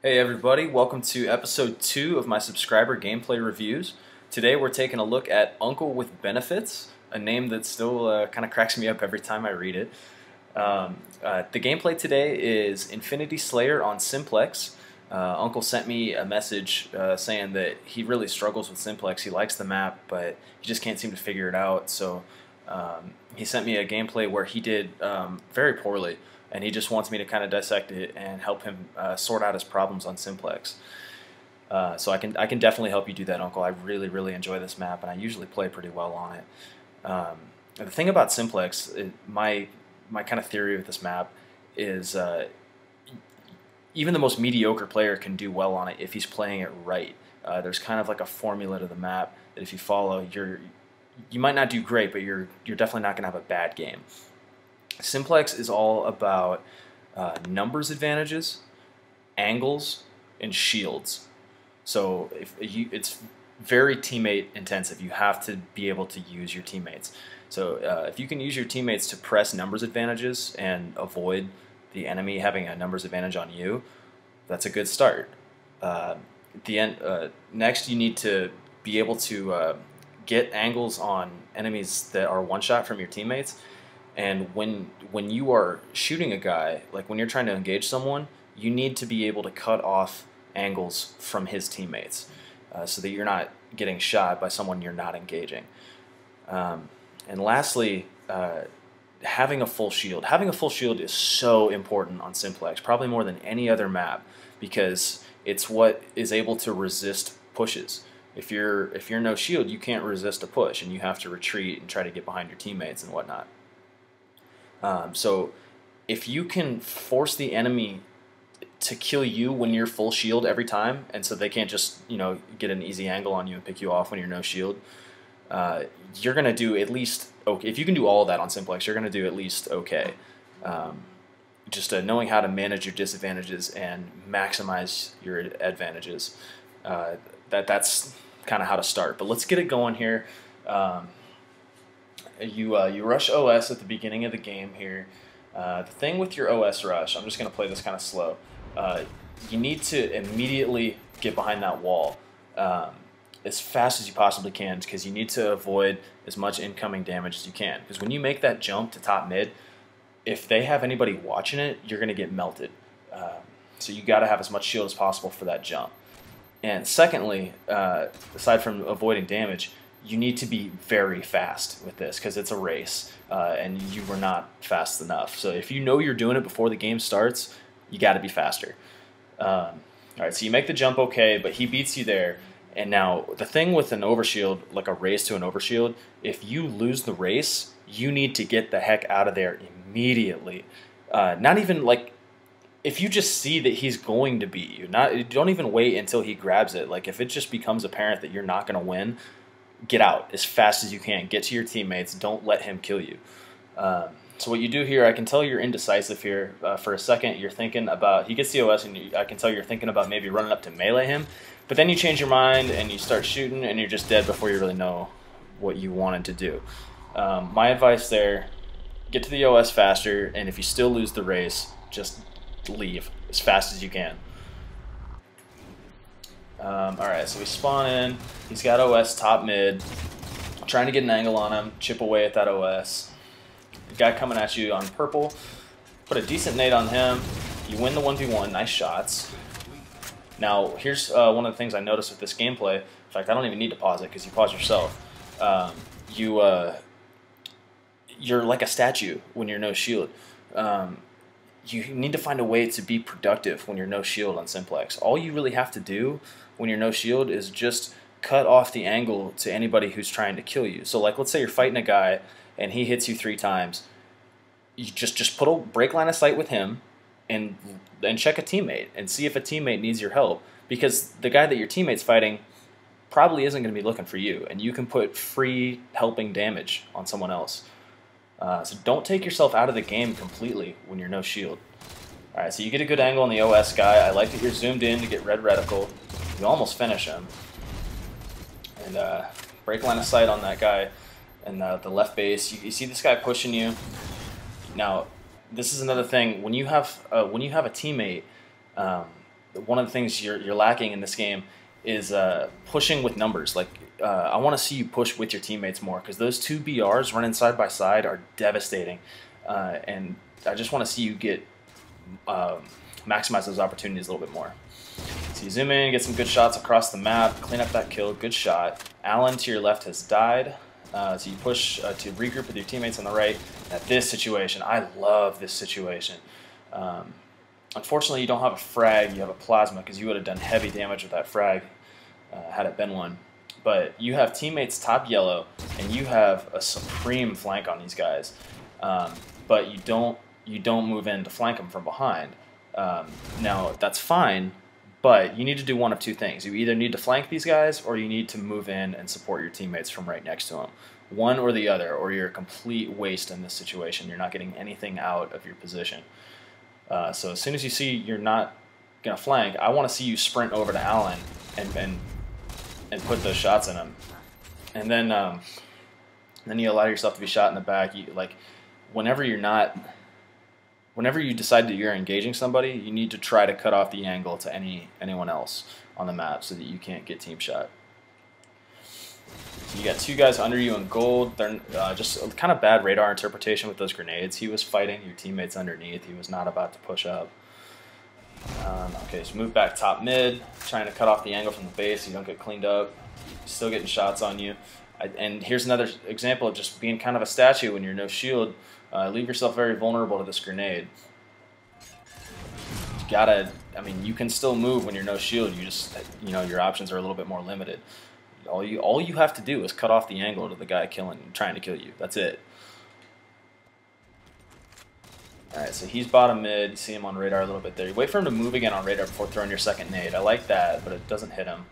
Hey everybody, welcome to episode 2 of my subscriber gameplay reviews. Today we're taking a look at UncleWithBnfts, a name that still kind of cracks me up every time I read it. The gameplay today is Infinity Slayer on Simplex. Uncle sent me a message saying that he really struggles with Simplex. He likes the map, but he just can't seem to figure it out. So he sent me a gameplay where he did very poorly, and he just wants me to kind of dissect it and help him sort out his problems on Simplex. So I can definitely help you do that, Uncle. I really enjoy this map, and I usually play pretty well on it. The thing about Simplex, my kind of theory with this map is even the most mediocre player can do well on it if he's playing it right. There's kind of like a formula to the map that if you follow, you might not do great, but you're definitely not going to have a bad game. Simplex is all about numbers advantages, angles, and shields. So it's very teammate intensive. You have to be able to use your teammates. So if you can use your teammates to press numbers advantages and avoid the enemy having a numbers advantage on you, that's a good start. At the end, next you need to be able to get angles on enemies that are one-shot from your teammates. And when you are shooting a guy, like when you're trying to engage someone, you need to be able to cut off angles from his teammates so that you're not getting shot by someone you're not engaging. And lastly, having a full shield. Having a full shield is so important on Simplex, probably more than any other map, because it's what is able to resist pushes. If you're no shield, you can't resist a push, and you have to retreat and try to get behind your teammates and whatnot. So if you can force the enemy to kill you when you're full shield every time, and so they can't just get an easy angle on you and pick you off when you're no shield, you're gonna do at least okay. If you can do all of that on Simplex, you're gonna do at least okay. Just knowing how to manage your disadvantages and maximize your advantages. That's kind of how to start. But let's get it going here. You rush OS at the beginning of the game here. The thing with your OS rush, I'm just going to play this kind of slow. You need to immediately get behind that wall as fast as you possibly can, because you need to avoid as much incoming damage as you can. Because when you make that jump to top mid, if they have anybody watching it, you're going to get melted. So you got to have as much shield as possible for that jump. And secondly, aside from avoiding damage, you need to be very fast with this, because it's a race, and you were not fast enough. So if you know you're doing it before the game starts, you got to be faster. All right, so you make the jump okay, but he beats you there. And now the thing with an overshield, like a race to an overshield, if you lose the race, you need to get the heck out of there immediately. Not even like if you just see that he's going to beat you. Don't even wait until he grabs it. Like if it just becomes apparent that you're not going to win, get out as fast as you can. Get to your teammates. Don't let him kill you. So what you do here, I can tell you're indecisive here. For a second, you're thinking about, he gets the OS, and I can tell you're thinking about maybe running up to melee him. But then you change your mind, and you start shooting, and you're just dead before you really know what you wanted to do. My advice there, get to the OS faster, and if you still lose the race, just leave as fast as you can. Alright, so we spawn in. He's got OS top mid. Trying to get an angle on him. Chip away at that OS. The guy coming at you on purple. Put a decent nade on him. You win the 1v1. Nice shots. Now, here's one of the things I noticed with this gameplay. In fact, I don't even need to pause it because you pause yourself. You're like a statue when you're no shield. You need to find a way to be productive when you're no shield on Simplex. All you really have to do when you're no shield is just cut off the angle to anybody who's trying to kill you. So like, let's say you're fighting a guy and he hits you 3 times. You just put a break line of sight with him and check a teammate and see if a teammate needs your help, because the guy that your teammate's fighting probably isn't going to be looking for you, and you can put free helping damage on someone else. So don't take yourself out of the game completely when you're no shield. Alright, so you get a good angle on the OS guy. I like that you're zoomed in to get red reticle. You almost finish him. And break line of sight on that guy in the left base. You see this guy pushing you. Now, this is another thing. When you have a teammate one of the things you're lacking in this game is pushing with numbers. Like I want to see you push with your teammates more, because those two BRs running side by side are devastating, and I just want to see you get maximize those opportunities a little bit more. So you zoom in, get some good shots across the map, clean up that kill, good shot. Alan to your left has died, so you push to regroup with your teammates on the right. At this situation, I love this situation. Unfortunately, you don't have a frag, you have a plasma, because you would have done heavy damage with that frag had it been one. But you have teammates top yellow, and you have a supreme flank on these guys. But you don't move in to flank them from behind. Now, that's fine, but you need to do one of two things. You either need to flank these guys, or you need to move in and support your teammates from right next to them. One or the other, or you're a complete waste in this situation. You're not getting anything out of your position. So as soon as you see you're not going to flank, I want to see you sprint over to Alan and put those shots in him. And then you allow yourself to be shot in the back. Whenever you decide that you're engaging somebody, you need to try to cut off the angle to anyone else on the map so that you can't get team shot. So you got two guys under you in gold. They're just kind of bad radar interpretation with those grenades. He was fighting your teammates underneath. He was not about to push up. Okay, so move back top mid, trying to cut off the angle from the base so you don't get cleaned up. Still getting shots on you. And here's another example of just being kind of a statue when you're no shield. Leave yourself very vulnerable to this grenade. You can still move when you're no shield. Your options are a little bit more limited. All you have to do is cut off the angle to the guy trying to kill you. That's it. Alright, so he's bottom mid. You see him on radar a little bit there. You wait for him to move again on radar before throwing your second nade. I like that, but it doesn't hit him.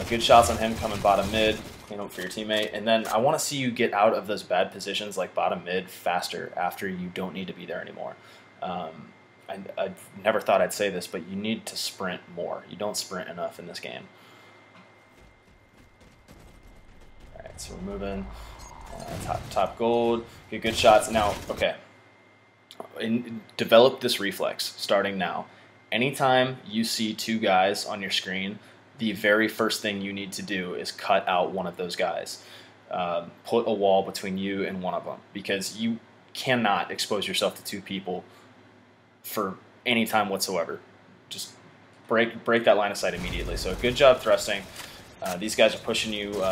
Good shots on him coming bottom mid. Clean up for your teammate. And then I want to see you get out of those bad positions like bottom mid faster after you don't need to be there anymore. I never thought I'd say this, but you need to sprint more. You don't sprint enough in this game. Alright, so we're moving. Top gold. Get good shots. Now, okay. Develop this reflex starting now. Anytime you see two guys on your screen, the very first thing you need to do is cut out one of those guys. Put a wall between you and one of them, because you cannot expose yourself to two people for any time whatsoever. Just break that line of sight immediately. So good job thrusting. These guys are pushing you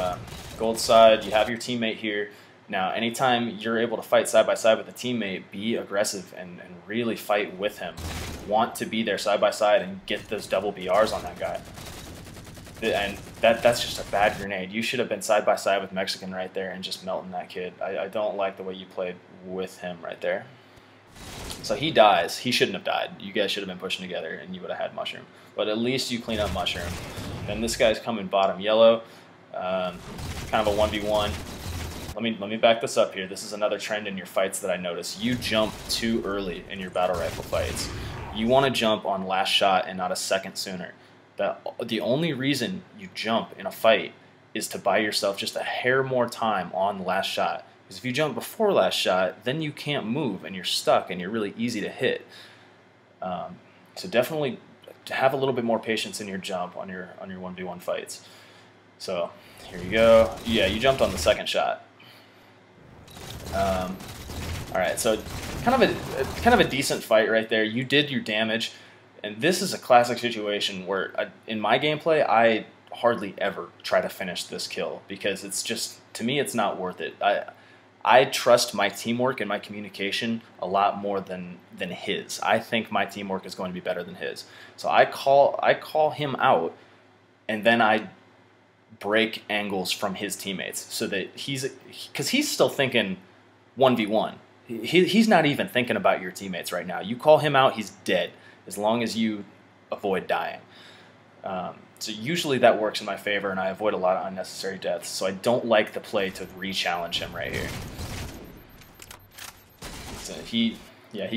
gold side. You have your teammate here. Now, anytime you're able to fight side by side with a teammate, be aggressive and really fight with him. Want to be there side by side and get those double BRs on that guy. And that's just a bad grenade. You should have been side by side with Mexican right there and just melting that kid. I don't like the way you played with him right there. So he dies. He shouldn't have died. You guys should have been pushing together and you would have had Mushroom. But at least you clean up Mushroom. Then this guy's coming bottom yellow. Kind of a 1v1. Let me back this up here. This is another trend in your fights that I noticed. You jump too early in your battle rifle fights. You want to jump on last shot and not a second sooner. The only reason you jump in a fight is to buy yourself just a hair more time on last shot. Because if you jump before last shot, then you can't move and you're stuck and you're really easy to hit. So definitely have a little bit more patience in your jump on your 1v1 fights. So here you go. Yeah, you jumped on the second shot. All right, so kind of a decent fight right there. You did your damage, and this is a classic situation where in my gameplay I hardly ever try to finish this kill, because it's just, to me, it's not worth it. I trust my teamwork and my communication a lot more than his. I think my teamwork is going to be better than his. So I call him out, and then I break angles from his teammates so that because he's still thinking 1v1. He's not even thinking about your teammates right now. You call him out, he's dead, as long as you avoid dying. So usually that works in my favor, and I avoid a lot of unnecessary deaths. So I don't like the play to re-challenge him right here. So he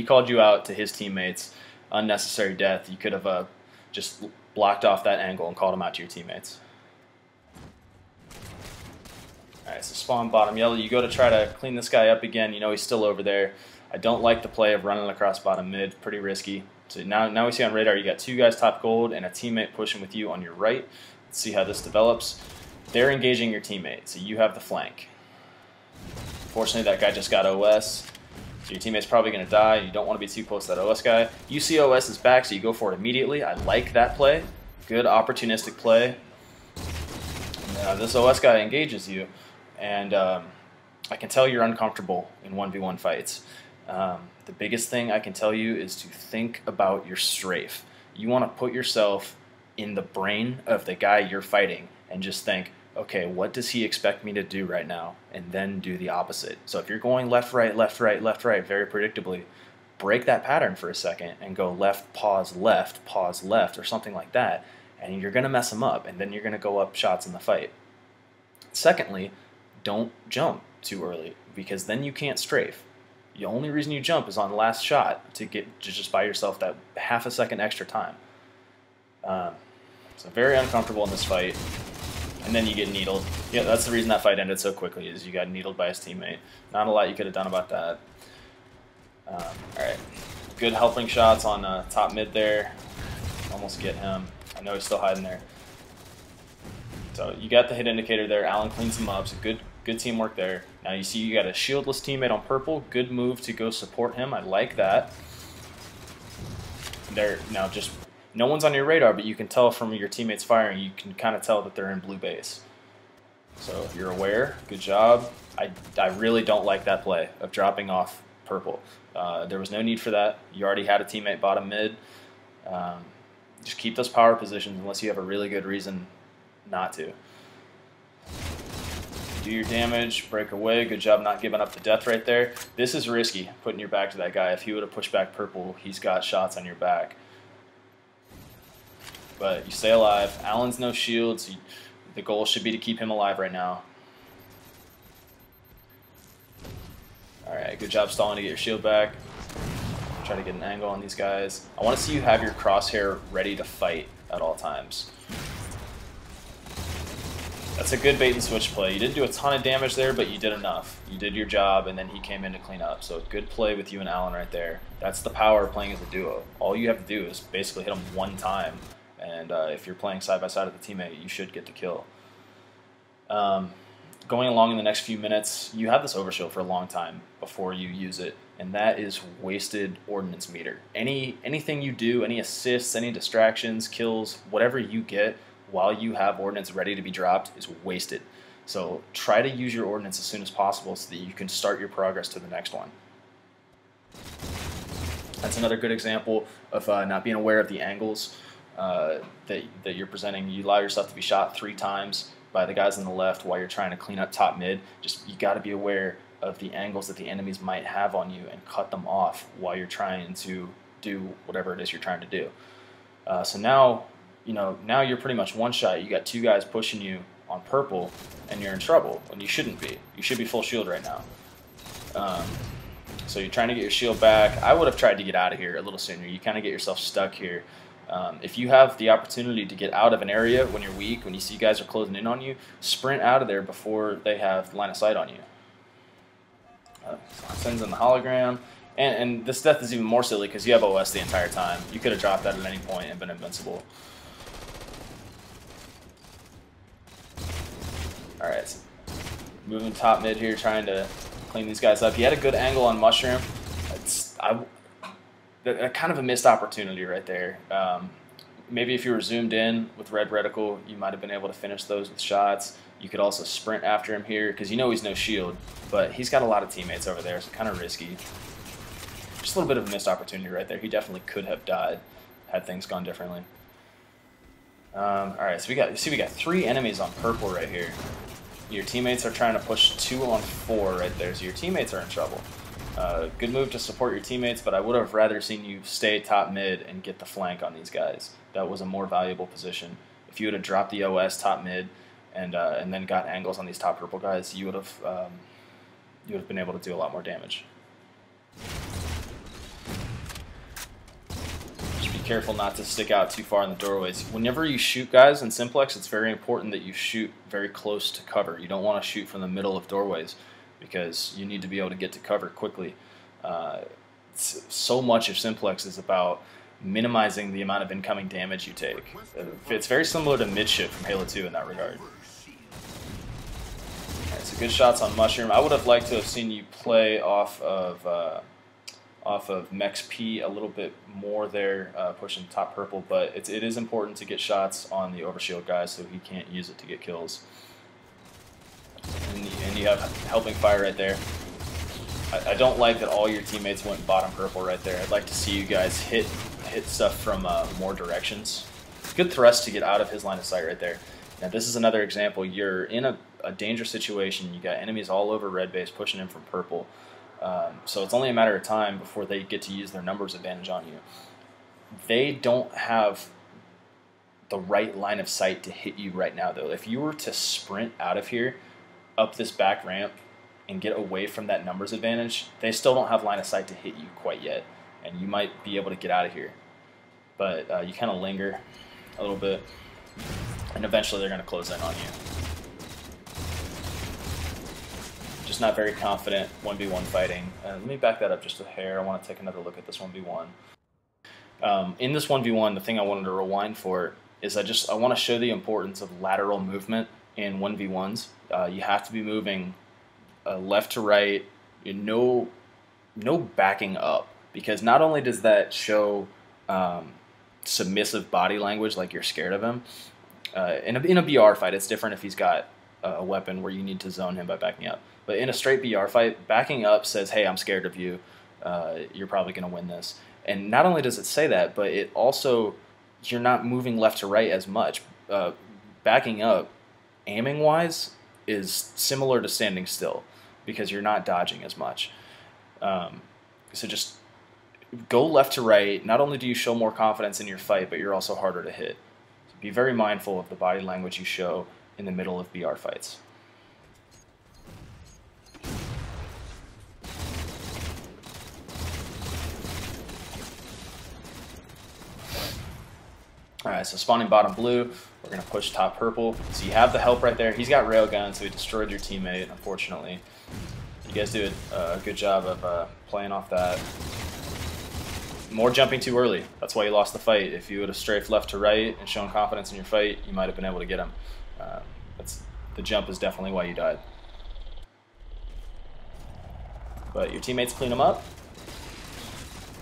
called you out to his teammates. Unnecessary death. You could have just blocked off that angle and called him out to your teammates. Alright, so spawn bottom yellow. You go to try to clean this guy up again. You know he's still over there. I don't like the play of running across bottom mid. Pretty risky. So now we see on radar you got 2 guys top gold and a teammate pushing with you on your right. Let's see how this develops. They're engaging your teammate, so you have the flank. Fortunately, that guy just got OS, so your teammate's probably going to die. You don't want to be too close to that OS guy. You see OS is back, so you go for it immediately. I like that play. Good opportunistic play. This OS guy engages you, and I can tell you're uncomfortable in 1v1 fights. The biggest thing I can tell you is to think about your strafe. You want to put yourself in the brain of the guy you're fighting and just think, okay, what does he expect me to do right now? And then do the opposite. So if you're going left, right, left, right, left, right, very predictably, break that pattern for a second and go left, pause, left, or something like that. And you're going to mess them up, and then you're going to go up shots in the fight. Secondly, don't jump too early, because then you can't strafe. The only reason you jump is on the last shot to just buy yourself that half a second extra time. So very uncomfortable in this fight. And then you get needled. Yeah, that's the reason that fight ended so quickly, is you got needled by his teammate. Not a lot you could have done about that. Alright, good helping shots on top mid there. Almost get him. I know he's still hiding there. So you got the hit indicator there. Alan cleans him up, so good teamwork there. Now you see you got a shieldless teammate on purple. Good move to go support him. I like that. Now just no one's on your radar, but you can tell from your teammates firing. You can kind of tell that they're in blue base. So you're aware. Good job. I really don't like that play of dropping off purple. There was no need for that. You already had a teammate bottom mid. Just keep those power positions unless you have a really good reason not to. Do your damage, break away. Good job not giving up the death right there. This is risky, putting your back to that guy. If he would have pushed back purple, he's got shots on your back. But you stay alive. Alan's no shields. The goal should be to keep him alive right now. Alright, good job stalling to get your shield back. Try to get an angle on these guys. I want to see you have your crosshair ready to fight at all times. That's a good bait and switch play. You didn't do a ton of damage there, but you did enough. You did your job, and then he came in to clean up. So good play with you and Alan right there. That's the power of playing as a duo. All you have to do is basically hit him one time, and if you're playing side by side with the teammate, you should get the kill. Going along in the next few minutes, you have this overshield for a long time before you use it, and that is wasted ordnance meter. Anything you do, any assists, any distractions, kills, whatever you get while you have ordnance ready to be dropped is wasted. So try to use your ordnance as soon as possible so that you can start your progress to the next one. That's another good example of not being aware of the angles that you're presenting. You allow yourself to be shot 3 times by the guys on the left while you're trying to clean up top mid. You got to be aware of the angles that the enemies might have on you and cut them off while you're trying to do whatever it is you're trying to do. So now, now you're pretty much one shot. You got 2 guys pushing you on purple, and you're in trouble when you shouldn't be. You should be full shield right now. So you're trying to get your shield back. I would have tried to get out of here a little sooner. You kind of get yourself stuck here. If you have the opportunity to get out of an area when you're weak, when you see guys are closing in on you, sprint out of there before they have line of sight on you. Sends in the hologram. And this death is even more silly because you have OS the entire time. You could have dropped that at any point and been invincible. Alright, moving top mid here, trying to clean these guys up. He had a good angle on Mushroom. Kind of a missed opportunity right there. Maybe if you were zoomed in with red reticle, you might have been able to finish those with shots. You could also sprint after him here because he's no shield, but he's got a lot of teammates over there, so kind of risky. Just a little bit of a missed opportunity right there. He definitely could have died had things gone differently. Alright, so we got 3 enemies on purple right here. Your teammates are trying to push 2 on 4 right there, so your teammates are in trouble. Good move to support your teammates, but I would have rather seen you stay top mid and get the flank on these guys. That was a more valuable position. If you would have dropped the OS top mid and then got angles on these top purple guys, you would have been able to do a lot more damage. Just be careful not to stick out too far in the doorways. Whenever you shoot guys in Simplex, it's very important that you shoot very close to cover. You don't want to shoot from the middle of doorways, because you need to be able to get to cover quickly. So much of Simplex is about minimizing the amount of incoming damage you take. It's very similar to Midship from Halo 2 in that regard. Alright, so good shots on Mushroom. I would have liked to have seen you play off of Mex P a little bit more there, pushing top purple, but it is important to get shots on the overshield guy so he can't use it to get kills. And you have helping fire right there. I don't like that all your teammates went bottom purple right there. I'd like to see you guys hit stuff from more directions. Good thrust to get out of his line of sight right there. Now this is another example. You're in a dangerous situation. You got enemies all over red base pushing in from purple. So it's only a matter of time before they get to use their numbers advantage on you. They don't have the right line of sight to hit you right now though. If you were to sprint out of here, up this back ramp, and get away from that numbers advantage, they still don't have line of sight to hit you quite yet, and you might be able to get out of here. But you kind of linger a little bit, and eventually they're going to close in on you. Just not very confident 1v1 fighting. Let me back that up just a hair. I want to take another look at this 1v1. In this 1v1, the thing I wanted to rewind for is I want to show the importance of lateral movement in 1v1s. You have to be moving left to right, no backing up, because not only does that show submissive body language, like you're scared of him. In a BR fight, it's different if he's got a weapon where you need to zone him by backing up. But in a straight BR fight, backing up says, hey, I'm scared of you. You're probably going to win this. And not only does it say that, but it also, you're not moving left to right as much. Backing up, aiming-wise, is similar to standing still, because you're not dodging as much. So just go left to right. Not only do you show more confidence in your fight, but you're also harder to hit. So be very mindful of the body language you show in the middle of BR fights. Alright, so spawning bottom blue, we're going to push top purple. So you have the help right there. He's got railgun, so he destroyed your teammate, unfortunately. You guys do a good job of playing off that. More jumping too early. That's why you lost the fight. If you would have strafed left to right and shown confidence in your fight, you might have been able to get him. The jump is definitely why you died. But your teammates clean him up.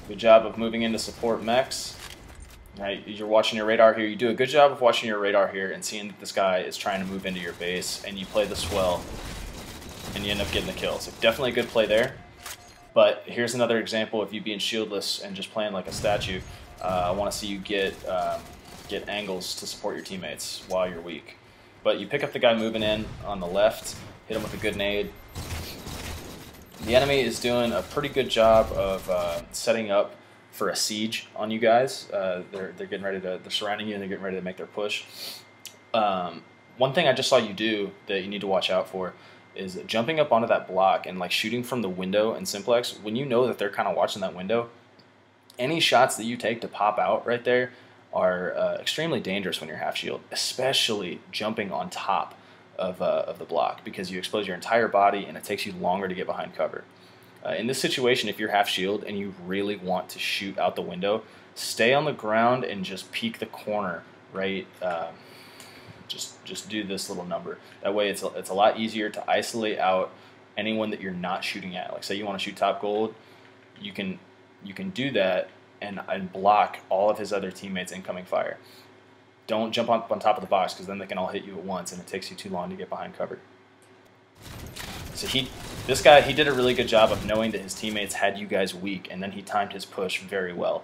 Good job of moving in to support Mex. Right, you're watching your radar here. You do a good job of watching your radar here and seeing that this guy is trying to move into your base, and you play the swell, and you end up getting the kill. So definitely a good play there. But here's another example of you being shieldless and just playing like a statue. I want to see you get angles to support your teammates while you're weak. But you pick up the guy moving in on the left, hit him with a good nade. The enemy is doing a pretty good job of setting up for a siege on you guys. They're getting ready to, they're surrounding you and they're getting ready to make their push. One thing I just saw you do that you need to watch out for is jumping up onto that block and like shooting from the window in Simplex. When you know that they're kind of watching that window, any shots that you take to pop out right there are extremely dangerous when you're half shield, especially jumping on top of the block, because you expose your entire body and it takes you longer to get behind cover. In this situation, if you're half shield and you really want to shoot out the window, stay on the ground and just peek the corner, right? Just do this little number. That way it's a lot easier to isolate out anyone that you're not shooting at. Like say you want to shoot top gold, you can do that and block all of his other teammates' incoming fire. Don't jump up on top of the box, because then they can all hit you at once and it takes you too long to get behind cover. So this guy did a really good job of knowing that his teammates had you guys weak, and then he timed his push very well.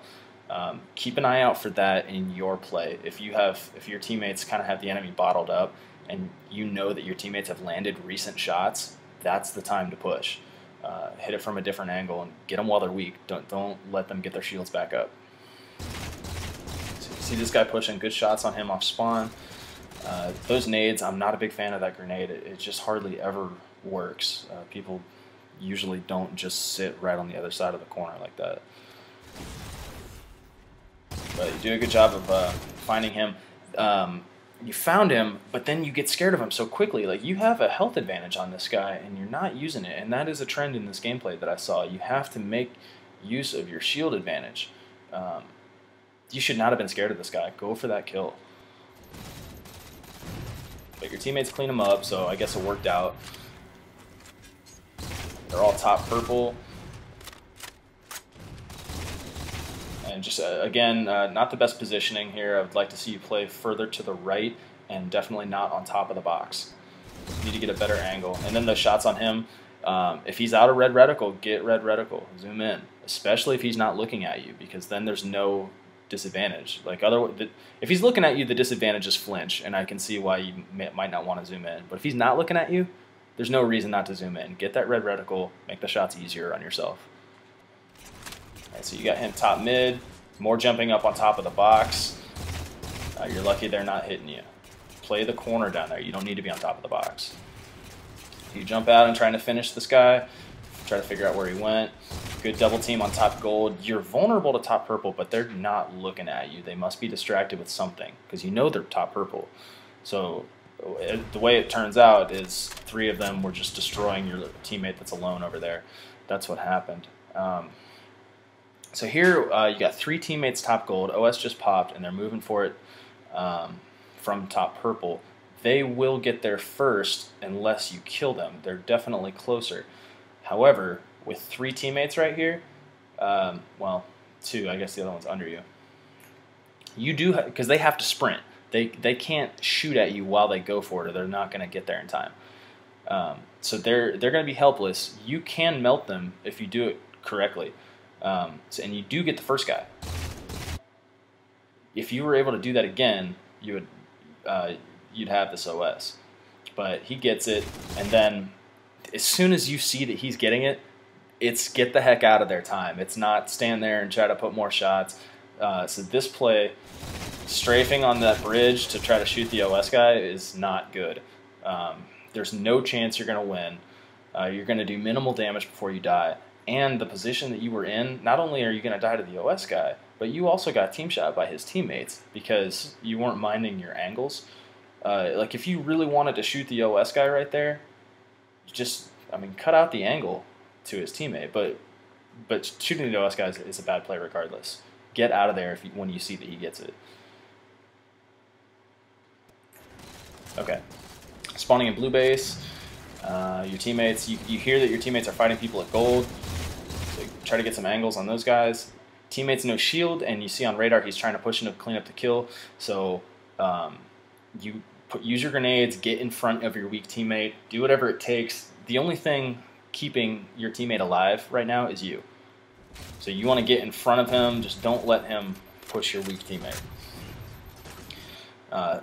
Keep an eye out for that in your play. If your teammates kind of have the enemy bottled up, and you know that your teammates have landed recent shots, that's the time to push. Hit it from a different angle and get them while they're weak. Don't let them get their shields back up. So you see this guy pushing, good shots on him off spawn. Those nades, I'm not a big fan of that grenade. It just hardly ever works. People usually don't just sit right on the other side of the corner like that. But you do a good job of finding him. You found him, but then you get scared of him so quickly. Like, you have a health advantage on this guy, and you're not using it. And that is a trend in this gameplay that I saw. You have to make use of your shield advantage. You should not have been scared of this guy. Go for that kill. But your teammates clean him up, so I guess it worked out. They're all top purple. And just, again, not the best positioning here. I would like to see you play further to the right and definitely not on top of the box. You need to get a better angle. And then the shots on him, if he's out of red reticle, get red reticle. Zoom in, especially if he's not looking at you, because then there's no disadvantage. Like if he's looking at you, the disadvantage is flinch, and I can see why you might not want to zoom in. But if he's not looking at you, there's no reason not to zoom in. Get that red reticle, make the shots easier on yourself. All right, so you got him top mid, more jumping up on top of the box. You're lucky they're not hitting you. Play the corner down there. You don't need to be on top of the box. You jump out and trying to finish this guy, try to figure out where he went. Good double team on top gold. You're vulnerable to top purple, but they're not looking at you. They must be distracted with something, because you know they're top purple. So the way it turns out is 3 of them were just destroying your teammate that's alone over there. That's what happened. So here you got 3 teammates top gold. OS just popped, and they're moving for it from top purple. They will get there first unless you kill them. They're definitely closer. However, with 3 teammates right here, well, 2, I guess the other one's under you. You do, because they have to sprint. They can't shoot at you while they go for it, or they're not going to get there in time. So they're going to be helpless. You can melt them if you do it correctly, and you do get the first guy. If you were able to do that again, you would you'd have this OS. But he gets it, and then as soon as you see that he's getting it, it's get the heck out of their time. It's not stand there and try to put more shots. So this play, strafing on that bridge to try to shoot the OS guy, is not good. There's no chance you're going to win. You're going to do minimal damage before you die. And the position that you were in, not only are you going to die to the OS guy, but you also got team shot by his teammates because you weren't minding your angles. Like if you really wanted to shoot the OS guy right there, just, I mean, cut out the angle to his teammate. But shooting the OS guy is a bad play regardless. Get out of there when you see that he gets it. Okay. Spawning in blue base. Your teammates, you hear that your teammates are fighting people at gold. So try to get some angles on those guys. Teammates no shield, and you see on radar he's trying to push in to clean up the kill. So use your grenades, get in front of your weak teammate, do whatever it takes. The only thing keeping your teammate alive right now is you. So you want to get in front of him, just don't let him push your weak teammate.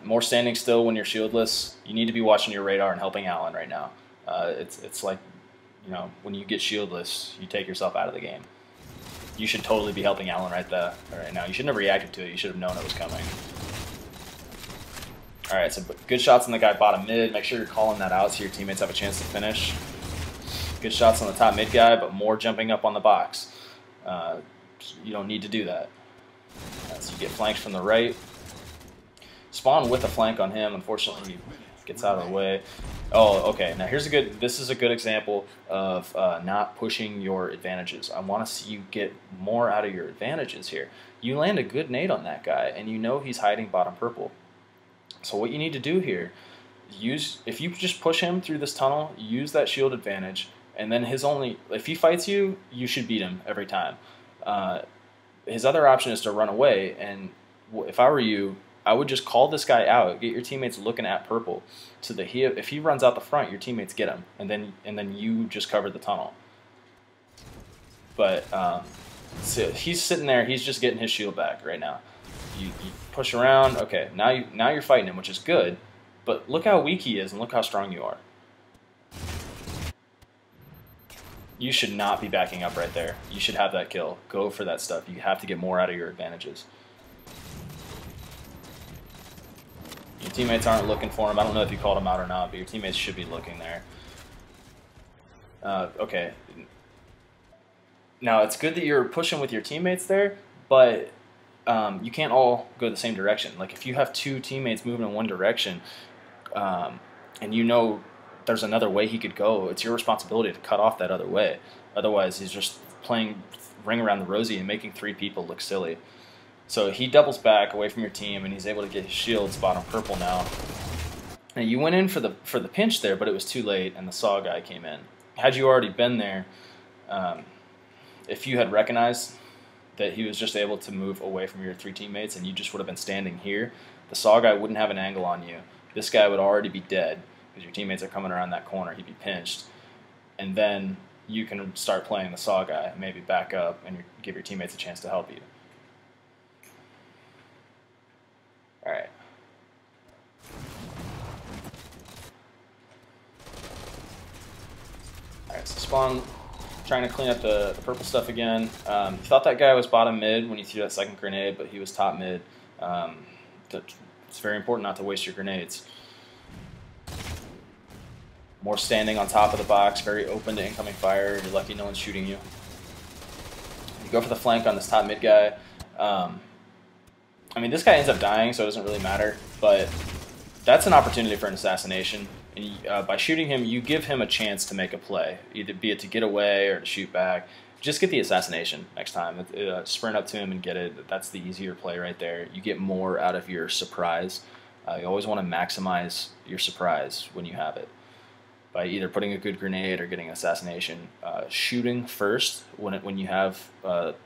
More standing still when you're shieldless. You need to be watching your radar and helping Alan right now. It's like, you know, when you get shieldless, you take yourself out of the game. You should totally be helping Alan right now. You shouldn't have reacted to it. You should have known it was coming. All right, so good shots on the guy bottom mid. Make sure you're calling that out so your teammates have a chance to finish. Good shots on the top mid guy, but more jumping up on the box. You don't need to do that. So you get flanked from the right. Spawn with a flank on him. Unfortunately, he gets out of the way. Oh, okay. Now this is a good example of not pushing your advantages. I want to see you get more out of your advantages here. You land a good nade on that guy, and you know he's hiding bottom purple. So what you need to do here, if you just push him through this tunnel, use that shield advantage, and then if he fights you, you should beat him every time. His other option is to run away, and if I were you, I would just call this guy out, get your teammates looking at purple, so that if he runs out the front, your teammates get him, and then you just cover the tunnel. But so he's sitting there, he's just getting his shield back right now. You push around, okay, now you're fighting him, which is good, but look how weak he is and look how strong you are. You should not be backing up right there. You should have that kill. Go for that stuff. You have to get more out of your advantages. Your teammates aren't looking for him. I don't know if you called him out or not, but your teammates should be looking there. Okay. Now, it's good that you're pushing with your teammates there, but you can't all go the same direction. Like, if you have 2 teammates moving in one direction, and you know there's another way he could go, it's your responsibility to cut off that other way. Otherwise, he's just playing ring around the rosy and making 3 people look silly. So he doubles back away from your team, and he's able to get his shields bottom purple now. And you went in for the pinch there, but it was too late, and the saw guy came in. Had you already been there, if you had recognized that he was just able to move away from your 3 teammates and you just would have been standing here, the saw guy wouldn't have an angle on you. This guy would already be dead because your teammates are coming around that corner. He'd be pinched. And then you can start playing the saw guy, maybe back up, and give your teammates a chance to help you. Alright. Alright, so spawn, trying to clean up the purple stuff again. Thought that guy was bottom mid when you threw that second grenade, but he was top mid. It's very important not to waste your grenades. More standing on top of the box, very open to incoming fire. You're lucky no one's shooting you. You go for the flank on this top mid guy. I mean, this guy ends up dying, so it doesn't really matter, but that's an opportunity for an assassination. And by shooting him, you give him a chance to make a play, either be it to get away or to shoot back. Just get the assassination next time. Sprint up to him and get it. That's the easier play right there. You get more out of your surprise. You always want to maximize your surprise when you have it, by either putting a good grenade or getting an assassination. Shooting first when you have the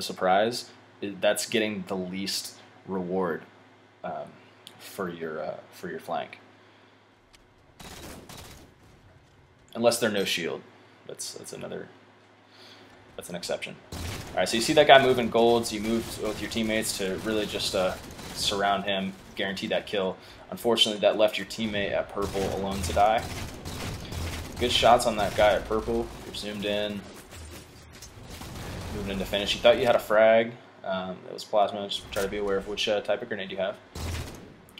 surprise, that's getting the least reward for your flank, unless they're no shield. That's an exception. All right, so you see that guy moving golds. You move with your teammates to really just surround him, guarantee that kill. Unfortunately, that left your teammate at purple alone to die. Good shots on that guy at purple. You're zoomed in, moving into finish. You thought you had a frag. That was plasma. Just try to be aware of which type of grenade you have.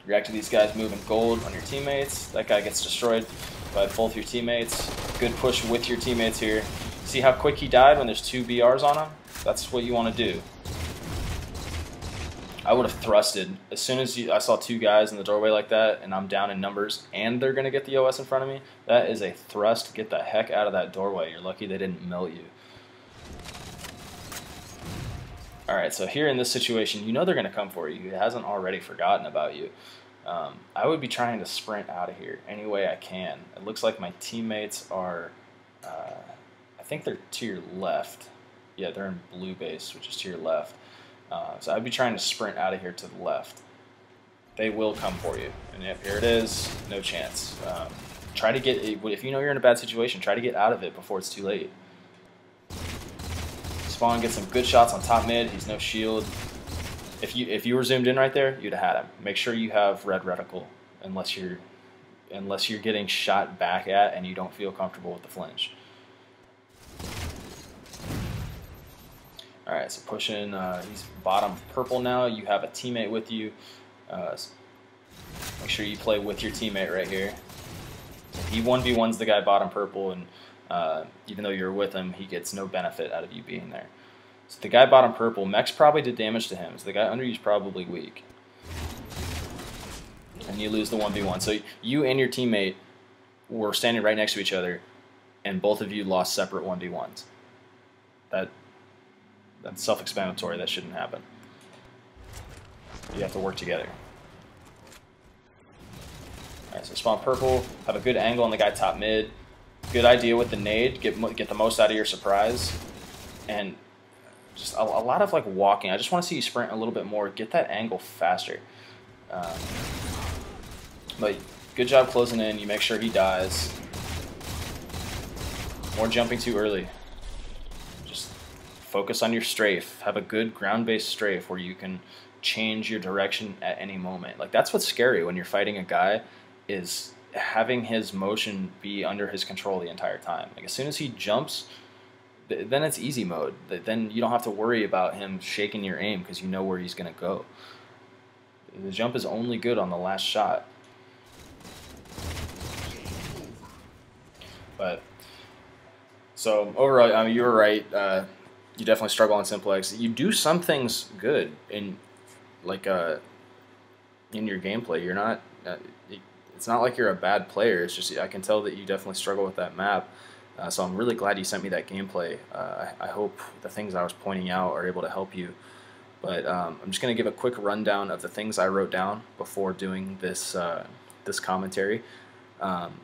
React to these guys moving gold on your teammates. That guy gets destroyed by both your teammates. Good push with your teammates here. See how quick he died when there's 2 BRs on him? That's what you want to do. I would have thrusted. As soon as I saw 2 guys in the doorway like that, and I'm down in numbers, and they're going to get the OS in front of me, that is a thrust. Get the heck out of that doorway. You're lucky they didn't melt you. Alright, so here in this situation, you know they're going to come for you. He hasn't already forgotten about you. I would be trying to sprint out of here any way I can. It looks like my teammates are, I think they're to your left. Yeah, they're in blue base, which is to your left. So I'd be trying to sprint out of here to the left. They will come for you. And yep, here it is. No chance. Try to get, if you know you're in a bad situation, try to get out of it before it's too late. Spawn gets some good shots on top mid. He's no shield. If you were zoomed in right there, you'd have had him. Make sure you have red reticle, unless you're getting shot back at and you don't feel comfortable with the flinch. Alright, so pushing, he's bottom purple now. You have a teammate with you. Make sure you play with your teammate right here. He 1v1's the guy bottom purple, and even though you're with him, he gets no benefit out of you being there. So the guy bottom purple, mechs probably did damage to him, so the guy under you is probably weak. And you lose the 1v1. So you and your teammate were standing right next to each other, and both of you lost separate 1v1s. That's self-explanatory. That shouldn't happen. You have to work together. Alright, so spawn purple, have a good angle on the guy top mid. Good idea with the nade, get the most out of your surprise. And just a lot of like walking. I just want to see you sprint a little bit more, get that angle faster. But good job closing in, you make sure he dies. More jumping too early. Just focus on your strafe. Have a good ground-based strafe where you can change your direction at any moment. Like, that's what's scary when you're fighting a guy, is having his motion be under his control the entire time. Like, as soon as he jumps, then it's easy mode. Then you don't have to worry about him shaking your aim because you know where he's going to go. The jump is only good on the last shot. But so overall, I mean, you were right. You definitely struggle on Simplex. You do some things good in like in your gameplay. You're not. It's not like you're a bad player. It's just I can tell that you definitely struggle with that map. So I'm really glad you sent me that gameplay. I hope the things I was pointing out are able to help you But I'm just going to give a quick rundown of the things I wrote down before doing this this commentary. Um,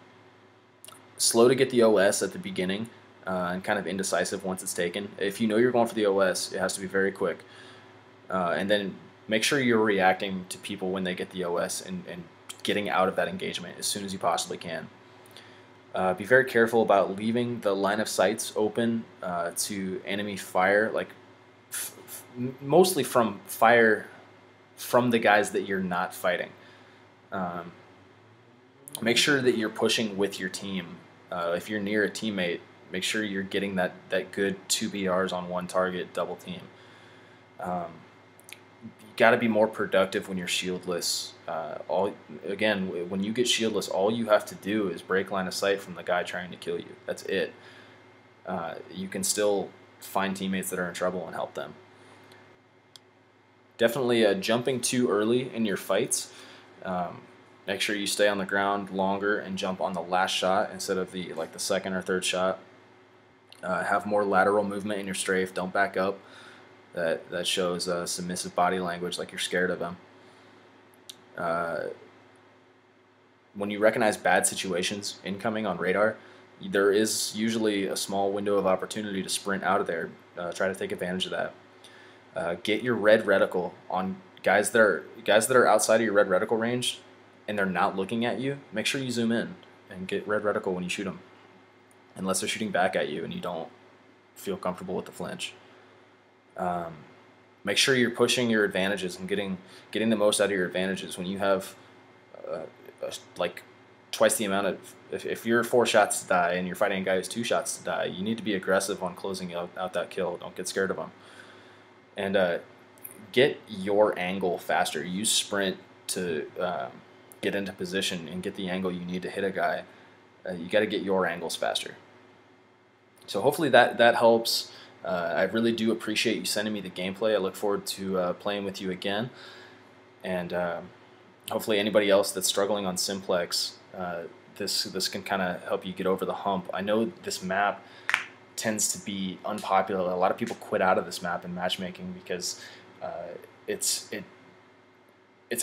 Slow to get the OS at the beginning, and kind of indecisive once it's taken. If you know you're going for the OS, it has to be very quick. And then make sure you're reacting to people when they get the OS and getting out of that engagement as soon as you possibly can. Be very careful about leaving the line of sights open to enemy fire, like mostly from fire from the guys that you're not fighting. Make sure that you're pushing with your team. If you're near a teammate, make sure you're getting that good 2 BRs on one target, double team. You got to be more productive when you're shieldless. Again, when you get shieldless, all you have to do is break line of sight from the guy trying to kill you. That's it. You can still find teammates that are in trouble and help them. Definitely jumping too early in your fights. Make sure you stay on the ground longer and jump on the last shot instead of the second or third shot. Have more lateral movement in your strafe. Don't back up. That shows submissive body language, like you're scared of them. When you recognize bad situations incoming on radar, there is usually a small window of opportunity to sprint out of there. Try to take advantage of that. Get your red reticle on guys that are outside of your red reticle range and they're not looking at you. Make sure you zoom in and get red reticle when you shoot them, unless they're shooting back at you and you don't feel comfortable with the flinch. Make sure you're pushing your advantages and getting the most out of your advantages. When you have like twice the amount of, if you're 4 shots to die and you're fighting a guy who's 2 shots to die, you need to be aggressive on closing out that kill. Don't get scared of them. And get your angle faster. Use sprint to get into position and get the angle you need to hit a guy. You got to get your angles faster. So hopefully that helps. I really do appreciate you sending me the gameplay. I look forward to playing with you again. And hopefully anybody else that's struggling on Simplex, this can kind of help you get over the hump. I know this map tends to be unpopular. A lot of people quit out of this map in matchmaking because it's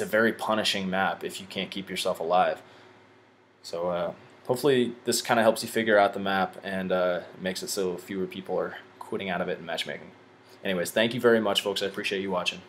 a very punishing map if you can't keep yourself alive. So hopefully this kind of helps you figure out the map and makes it so fewer people are quitting out of it in matchmaking. Anyways, thank you very much, folks. I appreciate you watching.